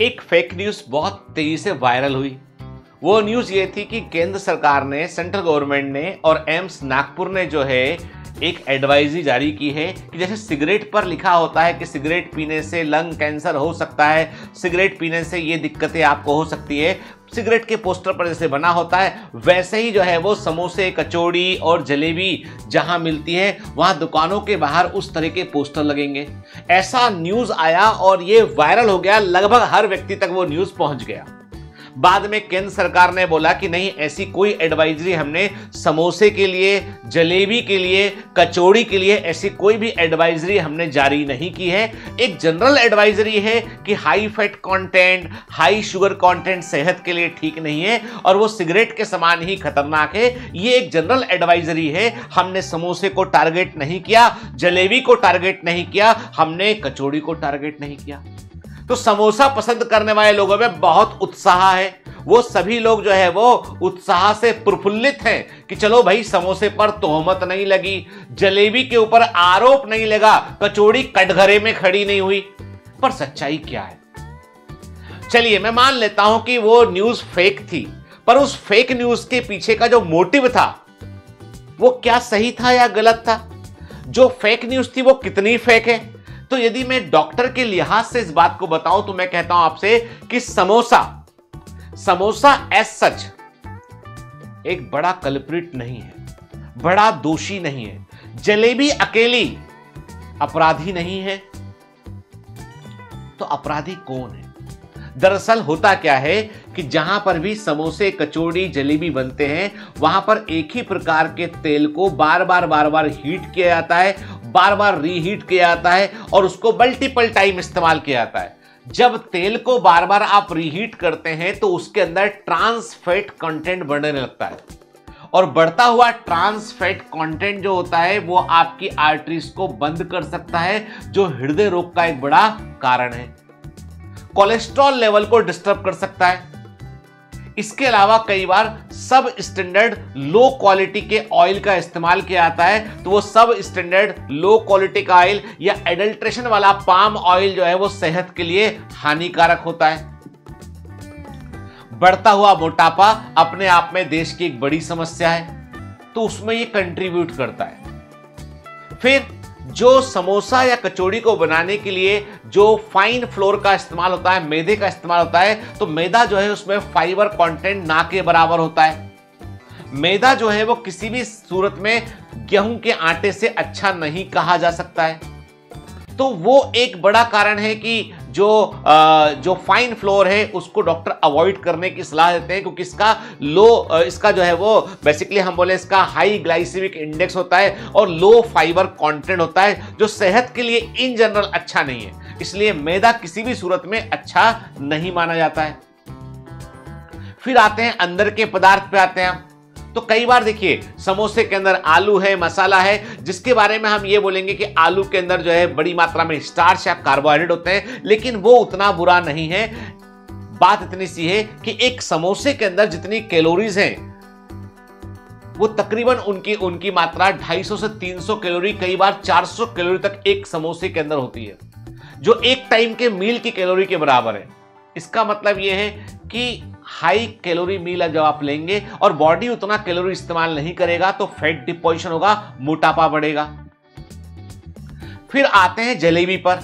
एक fake news बहुत तेजी से वायरल हुई। वो न्यूज ये थी कि केंद्र सरकार ने, सेंट्रल गवर्नमेंट ने और एम्स नागपुर ने जो है एक एडवाइजरी जारी की है कि जैसे सिगरेट पर लिखा होता है कि सिगरेट पीने से लंग कैंसर हो सकता है, सिगरेट पीने से ये दिक्कतें आपको हो सकती है, सिगरेट के पोस्टर पर जैसे बना होता है, वैसे ही जो है वो समोसे, कचौड़ी और जलेबी जहां मिलती है वहां दुकानों के बाहर उस तरह के पोस्टर लगेंगे। ऐसा न्यूज आया और ये वायरल हो गया, लगभग हर व्यक्ति तक वो न्यूज पहुंच गया। बाद में केंद्र सरकार ने बोला कि नहीं, ऐसी कोई एडवाइजरी हमने समोसे के लिए, जलेबी के लिए, कचौड़ी के लिए ऐसी कोई भी एडवाइजरी हमने जारी नहीं की है। एक जनरल एडवाइजरी है कि high fat content, high sugar content सेहत के लिए ठीक नहीं है और वो सिगरेट के समान ही खतरनाक है। ये एक जनरल एडवाइजरी है। हमने समोसे को टारगेट नहीं किया, जलेबी को टारगेट नहीं किया, हमने कचौड़ी को टारगेट नहीं किया। तो समोसा पसंद करने वाले लोगों में बहुत उत्साह है। वो सभी लोग जो है वो उत्साह से प्रफुल्लित हैं कि चलो भाई, समोसे पर तोहमत नहीं लगी, जलेबी के ऊपर आरोप नहीं लगा, कचौड़ी कटघरे में खड़ी नहीं हुई। पर सच्चाई क्या है? चलिए मैं मान लेता हूं कि वो न्यूज फेक थी, पर उस फेक न्यूज के पीछे का जो मोटिव था वो क्या सही था या गलत था? जो फेक न्यूज थी वो कितनी फेक है? तो यदि मैं डॉक्टर के लिहाज से इस बात को बताऊं तो मैं कहता हूं आपसे कि समोसा एज सच एक बड़ा कल्प्रिट नहीं है, बड़ा दोषी नहीं है। जलेबी अकेली अपराधी नहीं है। तो अपराधी कौन है? दरअसल होता क्या है कि जहां पर भी समोसे, कचौड़ी, जलेबी बनते हैं वहां पर एक ही प्रकार के तेल को बार बार हीट किया जाता है, बार बार रीहीट किया जाता है और उसको मल्टीपल टाइम इस्तेमाल किया जाता है। जब तेल को बार बार आप रीहीट करते हैं तो उसके अंदर ट्रांस फैट कंटेंट बढ़ने लगता है और बढ़ता हुआ ट्रांस फैट कंटेंट जो होता है वो आपकी आर्टरीज को बंद कर सकता है, जो हृदय रोग का एक बड़ा कारण है। कोलेस्ट्रॉल लेवल को डिस्टर्ब कर सकता है। इसके अलावा कई बार सब स्टैंडर्ड लो क्वालिटी के ऑयल का इस्तेमाल किया जाता है, तो वो सब स्टैंडर्ड लो क्वालिटी का ऑयल या एडल्ट्रेशन वाला पाम ऑयल जो है वो सेहत के लिए हानिकारक होता है। बढ़ता हुआ मोटापा अपने आप में देश की एक बड़ी समस्या है, तो उसमें ये कंट्रीब्यूट करता है। फिर जो समोसा या कचौड़ी को बनाने के लिए जो फाइन फ्लोर का इस्तेमाल होता है, मैदे का इस्तेमाल होता है, तो मैदा जो है उसमें फाइबर कंटेंट ना के बराबर होता है। मैदा जो है वो किसी भी सूरत में गेहूं के आटे से अच्छा नहीं कहा जा सकता है। तो वो एक बड़ा कारण है कि जो फाइन फ्लोर है उसको डॉक्टर अवॉइड करने की सलाह देते हैं, क्योंकि इसका जो है वो बेसिकली हम बोले इसका हाई ग्लाइसेमिक इंडेक्स होता है और लो फाइबर कंटेंट होता है, जो सेहत के लिए इन जनरल अच्छा नहीं है। इसलिए मैदा किसी भी सूरत में अच्छा नहीं माना जाता है। फिर आते हैं अंदर के पदार्थ पे आते हैं। तो कई बार देखिए समोसे के अंदर आलू है, मसाला है, जिसके बारे में हम ये बोलेंगे कि आलू के अंदर जो है बड़ी मात्रा में स्टार्च या कार्बोहाइड्रेट होते हैं, लेकिन वो उतना बुरा नहीं है। बात इतनी सी है कि एक समोसे के अंदर जितनी कैलोरीज हैं वो तकरीबन उनकी मात्रा 250 से 300 कैलोरी, कई बार 400 कैलोरी तक एक समोसे के अंदर होती है, जो एक टाइम के मील की कैलोरी के बराबर है। इसका मतलब यह है कि हाई कैलोरी मील जब आप लेंगे और बॉडी उतना कैलोरी इस्तेमाल नहीं करेगा तो फैट डिपोजिशन होगा, मोटापा बढ़ेगा। फिर आते हैं जलेबी पर।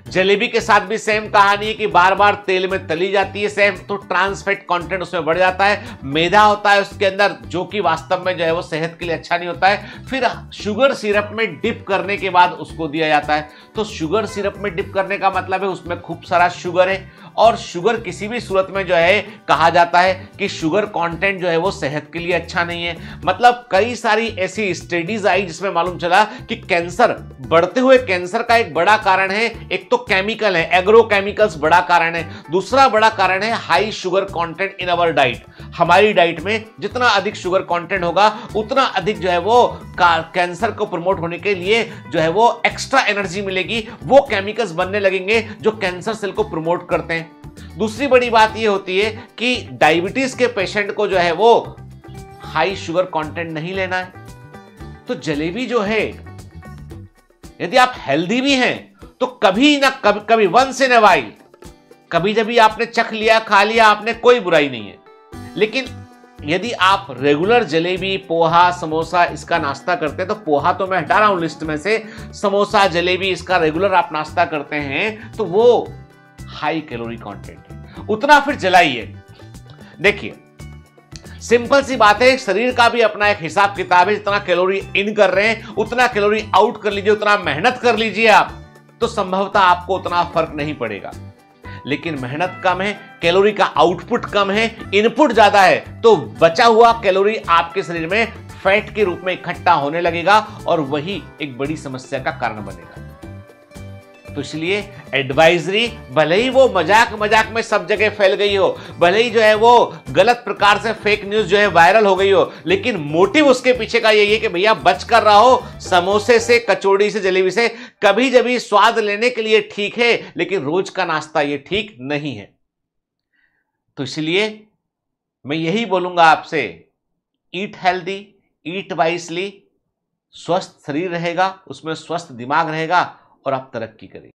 जलेबी के साथ भी सेम कहानी है कि बार बार तेल में तली जाती है सेम, तो ट्रांस फैट कंटेंट उसमें बढ़ जाता है। मैदा होता है उसके अंदर, जो कि वास्तव में जो है वो सेहत के लिए अच्छा नहीं होता है। फिर शुगर सिरप में डिप करने के बाद उसको दिया जाता है। तो शुगर सिरप में डिप करने का मतलब है उसमें खूब सारा शुगर है, और शुगर किसी भी सूरत में जो है कहा जाता है कि शुगर कंटेंट जो है वो सेहत के लिए अच्छा नहीं है। मतलब कई सारी ऐसी स्टडीज आई जिसमें मालूम चला कि कैंसर, बढ़ते हुए कैंसर का एक बड़ा कारण है, एक तो केमिकल है, एग्रो केमिकल्स बड़ा कारण है, दूसरा बड़ा कारण है high sugar content in our diet. हमारी डाइट में जितना अधिक शुगर कंटेंट होगा उतना अधिक जो है वो कैंसर को प्रमोट होने के लिए जो है वो एक्स्ट्रा एनर्जी मिलेगी, वो केमिकल्स बनने लगेंगे जो कैंसर सेल को प्रमोट करते हैं। दूसरी बड़ी बात यह होती है कि डायबिटीज के पेशेंट को जो है वो हाई शुगर कंटेंट नहीं लेना है। तो जलेबी जो है, यदि आप हेल्दी भी हैं तो कभी ना कभी वंस इन अ वाइल कभी जभी आपने चख लिया, खा लिया आपने, कोई बुराई नहीं है। लेकिन यदि आप रेगुलर जलेबी, पोहा, समोसा इसका नाश्ता करते हैं, तो पोहा तो मैं हटा रहा हूं लिस्ट में से, समोसा, जलेबी इसका रेगुलर आप नाश्ता करते हैं, तो वो हाई कैलोरी कंटेंट है, उतना फिर जलाइए। देखिए सिंपल सी बात है, शरीर का भी अपना एक हिसाब किताब है, जितना कैलोरी इन कर रहे हैं उतना कैलोरी आउट कर लीजिए, उतना मेहनत कर लीजिए आप, तो संभवतः आपको उतना फर्क नहीं पड़ेगा। लेकिन मेहनत कम है, कैलोरी का आउटपुट कम है, इनपुट ज्यादा है, तो बचा हुआ कैलोरी आपके शरीर में फैट के रूप में इकट्ठा होने लगेगा और वही एक बड़ी समस्या का कारण बनेगा। तो इसलिए एडवाइजरी, भले ही वो मजाक मजाक में सब जगह फैल गई हो, भले ही जो है वो गलत प्रकार से फेक न्यूज जो है वायरल हो गई हो, लेकिन मोटिव उसके पीछे का यही है कि भैया बच कर रहो समोसे से, कचौड़ी से, जलेबी से। कभी जभी स्वाद लेने के लिए ठीक है, लेकिन रोज का नाश्ता ये ठीक नहीं है। तो इसलिए मैं यही बोलूंगा आपसे, ईट हेल्दी, ईट वाइसली, स्वस्थ शरीर रहेगा, उसमें स्वस्थ दिमाग रहेगा और आप तरक्की करेंगे।